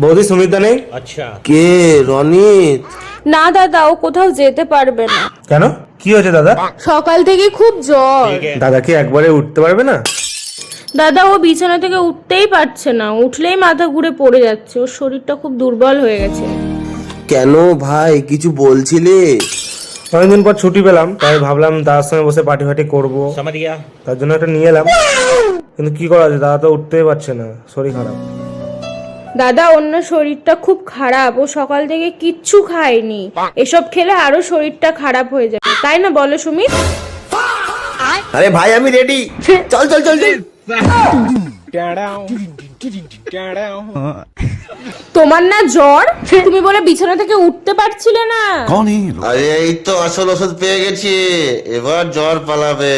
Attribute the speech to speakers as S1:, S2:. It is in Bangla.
S1: বৌদি সুমিতা নেই?
S2: अच्छा
S3: কে? রনিত?
S4: না দাদা, ও কোথাও যেতে পারবে না।
S1: কেন, কি হয়েছে দাদা?
S4: সকাল থেকে খুব জ্বর।
S2: ठीक है
S1: দাদা কি একবারে উঠতে পারবে না?
S4: দাদা, ও বিছানা থেকে উঠতেই পারছে না, উঠলেই মাথা ঘুরে পড়ে যাচ্ছে, ওর শরীরটা খুব দুর্বল হয়ে গেছে।
S3: কেন ভাই, কিছু বলছিলে?
S1: অনেকদিন পর ছুটি পেলাম, তাই ভাবলাম দাদার সঙ্গে বসে পার্টি ফার্টি করবো,
S2: समझ गया
S1: তার জন্য একটা নিয়ে এলাম। কিন্তু কি করা আছে, দাদা তো উঠতেই পারছে না, শরীর খারাপ।
S4: দাদা, অন্য শরীরটা খুব খারাপ, ও সকাল থেকে কিচ্ছু খায়নি, এসব খেলে আরো শরীরটা খারাপ হয়ে যাবে, তাই না বলো সুমিত?
S3: আরে ভাই আমি রেডি, চল চল চল চল।
S4: তোমার না জ্বর, তুমি বলে বিছানা থেকে উঠতে পারছিলে না।
S3: আরে এই তো আসল ওষুধ পেয়ে গেছি, এবার জ্বর পালাবে।